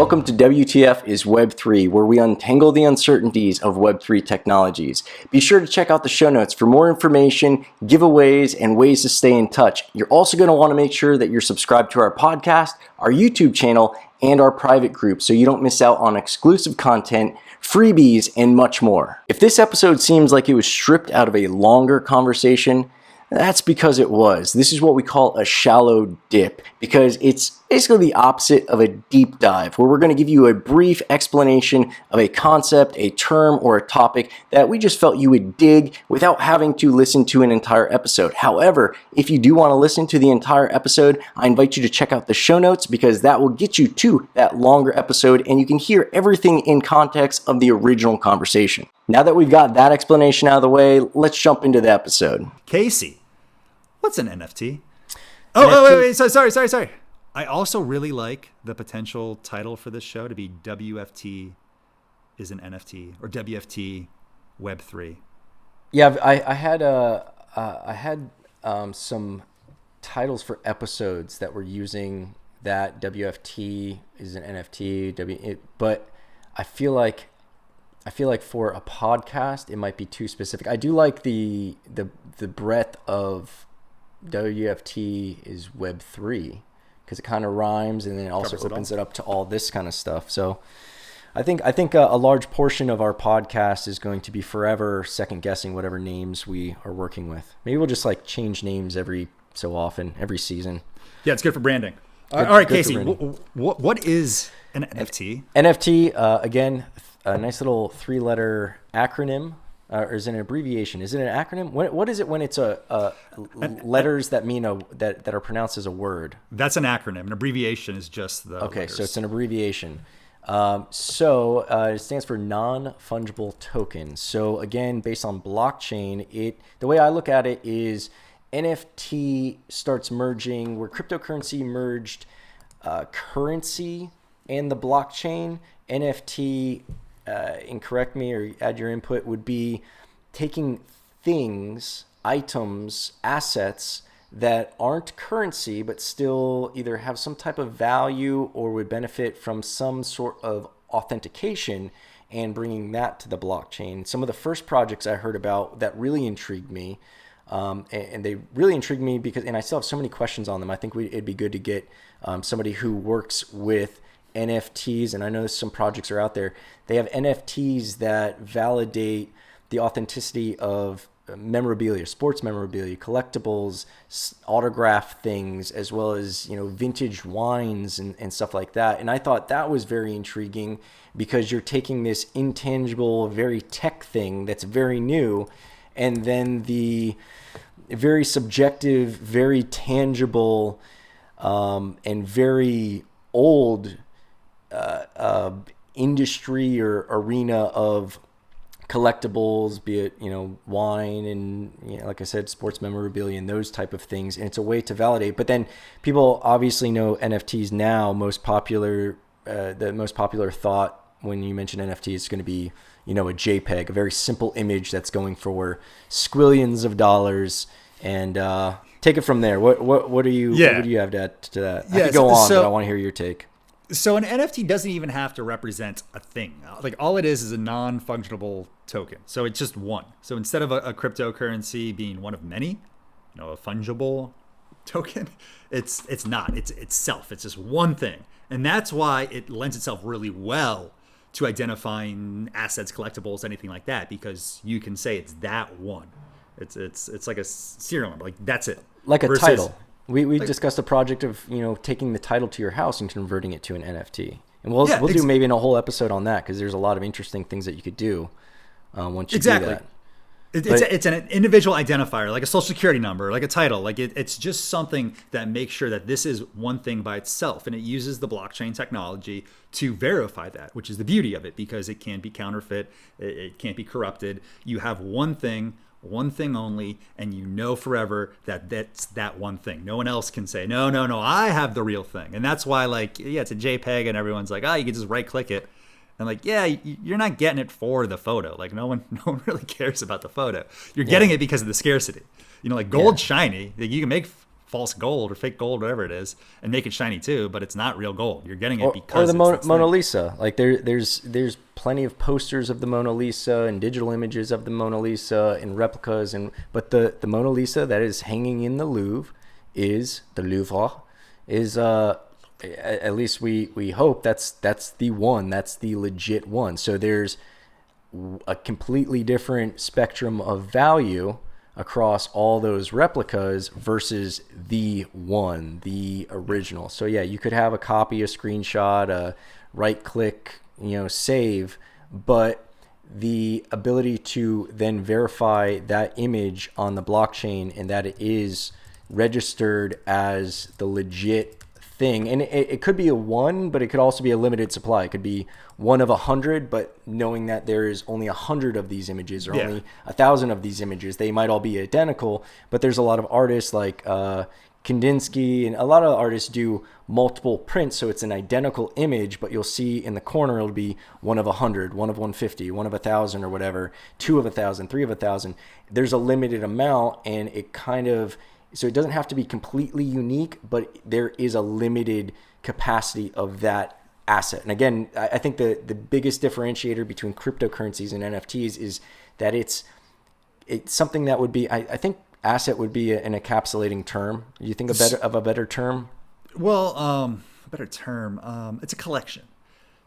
Welcome to WTF is Web3, where we untangle the uncertainties of Web3 technologies. Be sure to check out the show notes for more information, giveaways, and ways to stay in touch. You're also going to want to make sure that you're subscribed to our podcast, our YouTube channel, and our private group so you don't miss out on exclusive content, freebies, and much more. If this episode seems like it was stripped out of a longer conversation, that's because it was. This is what we call a shallow dip, because it's basically the opposite of a deep dive, where we're going to give you a brief explanation of a concept, a term, or a topic that we just felt you would dig without having to listen to an entire episode. However, if you do want to listen to the entire episode, I invite you to check out the show notes, because that will get you to that longer episode and you can hear everything in context of the original conversation. Now that we've got that explanation out of the way, let's jump into the episode. Casey, what's an NFT? Wait, sorry. I also really like the potential title for this show to be WFT is an NFT, or WFT Web3. Yeah, I had some titles for episodes that were using that WFT is an NFT, but I feel like for a podcast it might be too specific. I do like the breadth of WFT is Web3, because it kind of rhymes and then it also opens it up to all this kind of stuff. So I think a large portion of our podcast is going to be forever second guessing whatever names we are working with. Maybe we'll just like change names every so often, every season. Yeah, it's good for branding. All right, Casey, what is an NFT? NFT, again, a nice little 3-letter acronym. Or is it an abbreviation? Is it an acronym? What is it when it's letters that mean that are pronounced as a word? That's an acronym. An abbreviation is just the letters. So it's an abbreviation. It stands for non-fungible token. So again, based on blockchain, the way I look at it is NFT starts merging where cryptocurrency merged currency and the blockchain. NFT, and correct me or add your input, would be taking things, items, assets that aren't currency but still either have some type of value or would benefit from some sort of authentication and bringing that to the blockchain. Some of the first projects I heard about that really intrigued me, and they really intrigued me because, and I still have so many questions on them. I think it'd be good to get somebody who works with NFTs, and I know some projects are out there. They have NFTs that validate the authenticity of memorabilia, sports memorabilia, collectibles, autograph things, as well as vintage wines and stuff like that. And I thought that was very intriguing because you're taking this intangible, very tech thing that's very new, and then the very subjective, very tangible, and very old industry or arena of collectibles, be it wine and like I said, sports memorabilia and those type of things. And it's a way to validate. But then people obviously know NFTs now. The most popular thought when you mention NFT is going to be a JPEG, a very simple image that's going for squillions of dollars. And take it from there. What do you have to add to that? I could go on, but I want to hear your take. So an NFT doesn't even have to represent a thing. Like all it is a non-fungible token. So it's just one. So instead of a cryptocurrency being one of many, a fungible token, it's not. It's itself. It's just one thing. And that's why it lends itself really well to identifying assets, collectibles, anything like that, because you can say it's that one. It's like a serial number. Like that's it. Like a title. We discussed a project of taking the title to your house and converting it to an NFT, and we'll do maybe a whole episode on that, because there's a lot of interesting things that you could do once you do that. It's an individual identifier, like a social security number, like a title. Like it's just something that makes sure that this is one thing by itself, and it uses the blockchain technology to verify that, which is the beauty of it, because it can't be counterfeit, it can't be corrupted. You have one thing only, and forever that that's that one thing. No one else can say, no, I have the real thing. And that's why it's a JPEG and everyone's like, you can just right click it. And you're not getting it for the photo. Like no one really cares about the photo. You're getting it because of the scarcity. Gold shiny, you can make false gold or fake gold, whatever it is, and make it shiny too, but it's not real gold. You're getting it Or because the it's Mona Lisa. Like there's plenty of posters of the Mona Lisa and digital images of the Mona Lisa and replicas, but the Mona Lisa that is hanging in the Louvre is at least we hope that's the one, that's the legit one. So there's a completely different spectrum of value across all those replicas versus the one, the original. So yeah, you could have a copy, a screenshot, a right click, save, but the ability to then verify that image on the blockchain and that it is registered as the legit thing, and it could be a one, but it could also be a limited supply. It could be one of 100, but knowing that there is only 100 of these images or only 1,000 of these images, they might all be identical. But there's a lot of artists like Kandinsky, and a lot of artists do multiple prints, so it's an identical image, but you'll see in the corner it'll be one of 100, one of 150, one of 1,000 or whatever, two of 1,000, three of 1,000. There's a limited amount, and it kind of, so it doesn't have to be completely unique, but there is a limited capacity of that asset. And again, I think the biggest differentiator between cryptocurrencies and NFTs is that it's something that would be, I think asset would be an encapsulating term. You think of a better term? Well, a better term. It's a collection.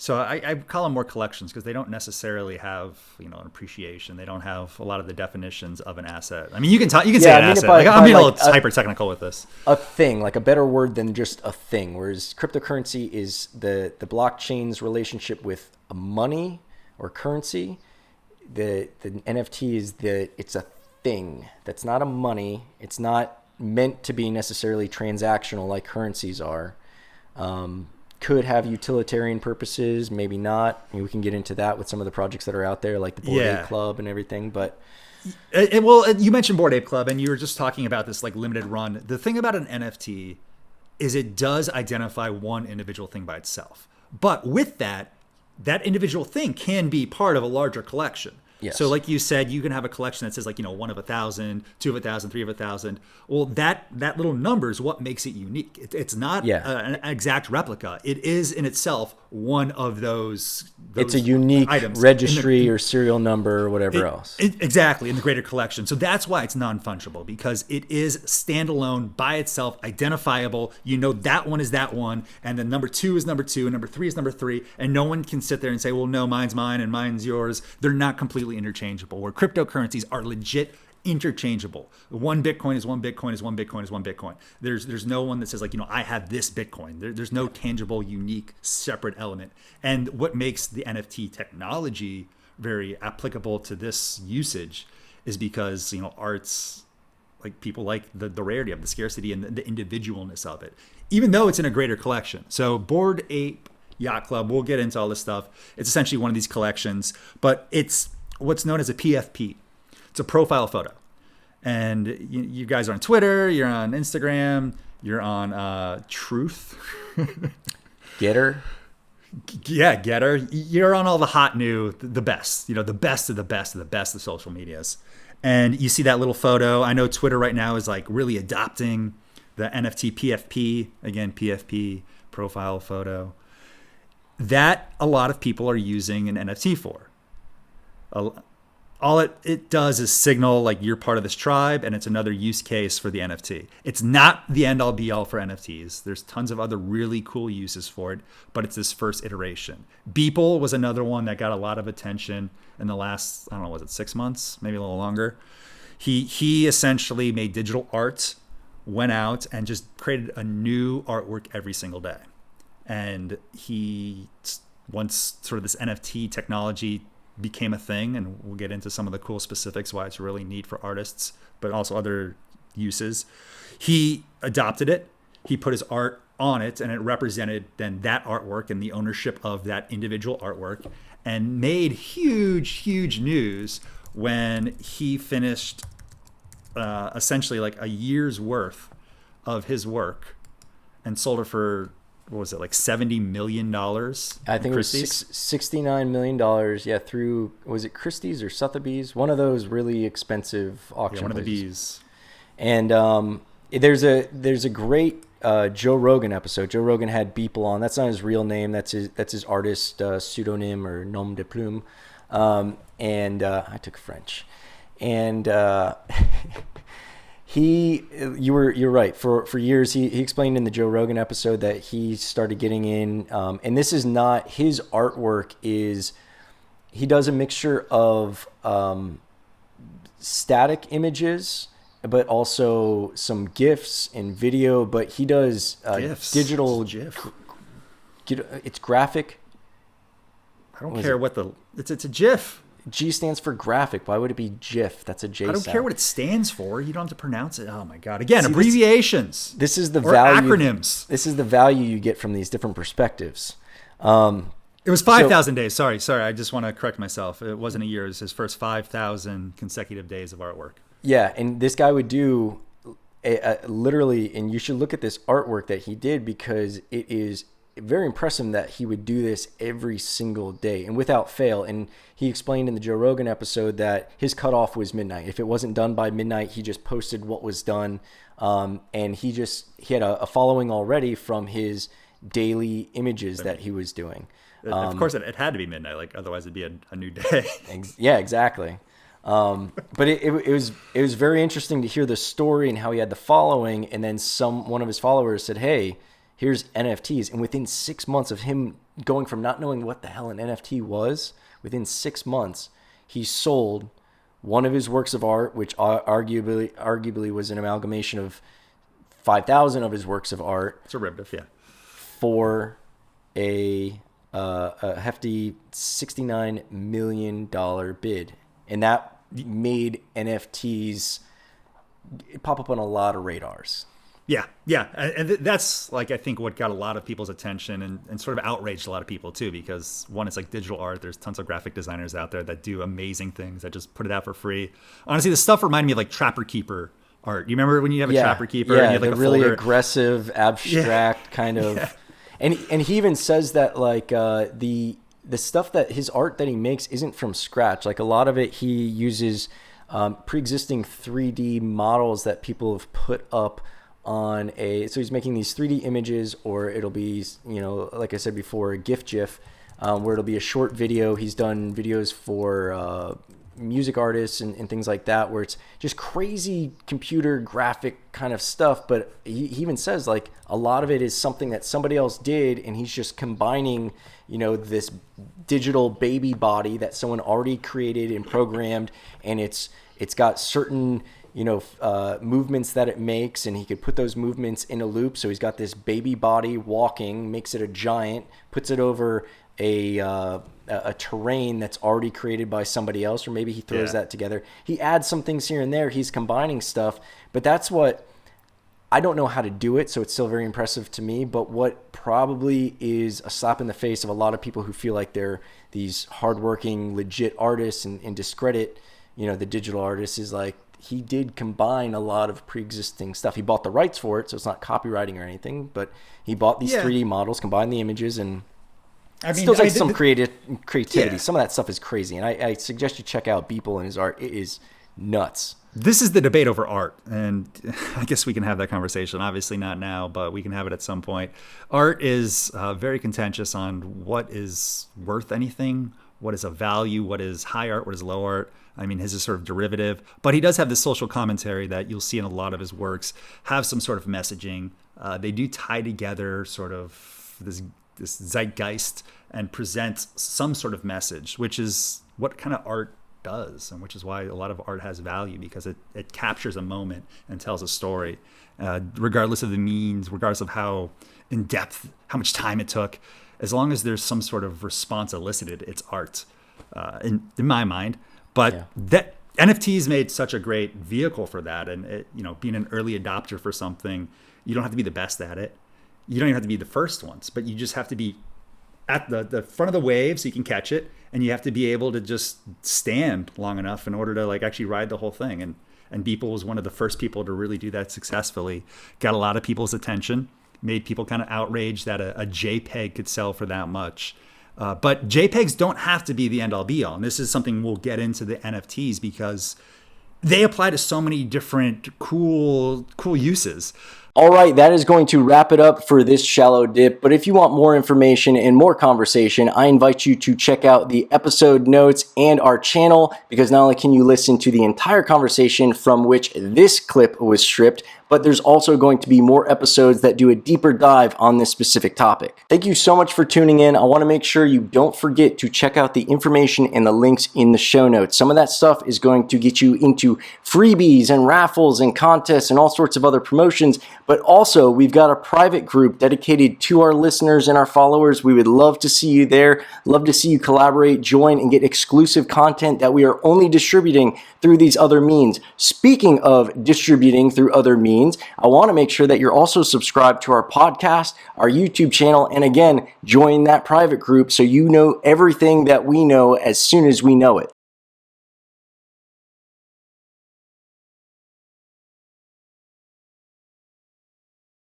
So I call them more collections because they don't necessarily have, an appreciation. They don't have a lot of the definitions of an asset. I mean, you can say an asset. I'm being a little hyper technical with this. A thing, like a better word than just a thing. Whereas cryptocurrency is the blockchain's relationship with money or currency. The NFT is it's a thing that's not a money. It's not meant to be necessarily transactional like currencies are. Could have utilitarian purposes, maybe not. I mean, we can get into that with some of the projects that are out there, like the Bored Ape Club and everything. But you mentioned Bored Ape Club, and you were just talking about this like limited run. The thing about an NFT is it does identify one individual thing by itself, but with that individual thing can be part of a larger collection. Yes. So like you said, you can have a collection that says like, one of 1,000, two of 1,000, three of 1,000. Well, that little number is what makes it unique. It's not an exact replica. It is in itself one of those it's a unique items registry or serial number or whatever else. Exactly, in the greater collection. So that's why it's non-fungible, because it is standalone by itself, identifiable. That one is that one, and then number two is number two, and number three is number three, and no one can sit there and say, well, no, mine's mine and mine's yours. They're not completely interchangeable, where cryptocurrencies are legit interchangeable. One Bitcoin is one Bitcoin is one Bitcoin is one Bitcoin. There's no one that says like, I have this Bitcoin. There's no tangible, unique, separate element. And what makes the NFT technology very applicable to this usage is because, arts, like people like the rarity of the scarcity and the individualness of it, even though it's in a greater collection. So Bored Ape Yacht Club, we'll get into all this stuff. It's essentially one of these collections, but it's what's known as a PFP. It's a profile photo. And you guys are on Twitter, you're on Instagram, you're on Truth. Getter. Yeah, Getter. You're on all the hot new, the best, the best of the best of the best of social medias. And you see that little photo. I know Twitter right now is like really adopting the NFT PFP. Again, PFP, profile photo. That a lot of people are using an NFT for. All it does is signal like you're part of this tribe, and it's another use case for the NFT. It's not the end all be all for NFTs. There's tons of other really cool uses for it, but it's this first iteration. Beeple was another one that got a lot of attention in the last, I don't know, was it 6 months? Maybe a little longer. He essentially made digital art, went out and just created a new artwork every single day. And once sort of this NFT technology became a thing, and we'll get into some of the cool specifics why it's really neat for artists, but also other uses. He adopted it. He put his art on it, and it represented then that artwork and the ownership of that individual artwork, and made huge news when he finished essentially like a year's worth of his work and sold it for, what was it, like $70 million? I think it was $69 million. Yeah, through, was it Christie's or Sotheby's? One of those really expensive auction one of the places. B's. And There's a great Joe Rogan episode. Joe Rogan had Beeple on. That's not his real name. That's his artist pseudonym or nom de plume. And I took French, and you're right. For years, he explained in the Joe Rogan episode that he started getting in, and this is not his artwork. He does a mixture of static images, but also some GIFs and video. But he does digital GIF. It's graphic. I don't care what it's a GIF. G stands for graphic. Why would it be GIF? That's a J sound. I don't care what it stands for. You don't have to pronounce it. Oh my God. Again, abbreviations. This is the or value. Acronyms. This is the value you get from these different perspectives. It was 5,000 days. Sorry. I just want to correct myself. It wasn't a year. It was his first 5,000 consecutive days of artwork. Yeah, and this guy would do literally, and you should look at this artwork that he did because it is very impressive that he would do this every single day and without fail. And he explained in the Joe Rogan episode that his cutoff was midnight. If it wasn't done by midnight, he just posted what was done. And he had a following already from his daily images that he was doing. Of course, it had to be midnight, like otherwise it'd be a new day. Yeah, exactly. But it was very interesting to hear the story and how he had the following, and then one of his followers said, "Hey, here's NFTs," and within 6 months of him going from not knowing what the hell an NFT was, within 6 months, he sold one of his works of art, which arguably was an amalgamation of 5,000 of his works of art. It's a derivative, yeah. For a hefty $69 million bid. And that made NFTs pop up on a lot of radars. Yeah. And that's like, I think what got a lot of people's attention and sort of outraged a lot of people too, because one, it's like digital art. There's tons of graphic designers out there that do amazing things that just put it out for free. Honestly, the stuff reminded me of like Trapper Keeper art. You remember when you have a Trapper Keeper? Yeah, and you have like the really folder? aggressive, abstract kind of. Yeah. And he even says that like the stuff that his art that he makes isn't from scratch. Like a lot of it, he uses pre-existing 3D models that people have put up on so he's making these 3D images, or it'll be, like I said before, a GIF, where it'll be a short video. He's done videos for music artists and things like that, where it's just crazy computer graphic kind of stuff. But he even says like a lot of it is something that somebody else did, and he's just combining, this digital baby body that someone already created and programmed, and it's got certain movements that it makes, and he could put those movements in a loop. So he's got this baby body walking, makes it a giant, puts it over a terrain that's already created by somebody else, or maybe he throws that together. He adds some things here and there. He's combining stuff, but that's what I don't know how to do it. So it's still very impressive to me, but what probably is a slap in the face of a lot of people who feel like they're these hardworking, legit artists and discredit, the digital artists, is like, he did combine a lot of pre-existing stuff. He bought the rights for it, so it's not copywriting or anything, but he bought these 3D models, combined the images, and still takes some creativity. Yeah. Some of that stuff is crazy, and I suggest you check out Beeple and his art. It is nuts. This is the debate over art, and I guess we can have that conversation. Obviously not now, but we can have it at some point. Art is very contentious on what is worth anything, what is of value, what is high art, what is low art. I mean, his is sort of derivative, but he does have this social commentary that you'll see in a lot of his works, have some sort of messaging. They do tie together sort of this zeitgeist and present some sort of message, which is what kind of art does, and which is why a lot of art has value, because it captures a moment and tells a story, regardless of the means, regardless of how in depth, how much time it took. As long as there's some sort of response elicited, it's art, in my mind. But that NFTs made such a great vehicle for that, and being an early adopter for something, you don't have to be the best at it. You don't even have to be the first ones, but you just have to be at the front of the wave so you can catch it, and you have to be able to just stand long enough in order to like actually ride the whole thing. And Beeple was one of the first people to really do that successfully. Got a lot of people's attention, made people kind of outraged that a JPEG could sell for that much. But JPEGs don't have to be the end all be all. And this is something we'll get into the NFTs, because they apply to so many different cool uses. All right, that is going to wrap it up for this shallow dip. But if you want more information and more conversation, I invite you to check out the episode notes and our channel, because not only can you listen to the entire conversation from which this clip was stripped, but there's also going to be more episodes that do a deeper dive on this specific topic. Thank you so much for tuning in. I want to make sure you don't forget to check out the information and the links in the show notes. Some of that stuff is going to get you into freebies and raffles and contests and all sorts of other promotions, but also we've got a private group dedicated to our listeners and our followers. We would love to see you there, love to see you collaborate, join, and get exclusive content that we are only distributing through these other means. Speaking of distributing through other means, I want to make sure that you're also subscribed to our podcast, our YouTube channel, and again, join that private group so you know everything that we know as soon as we know it.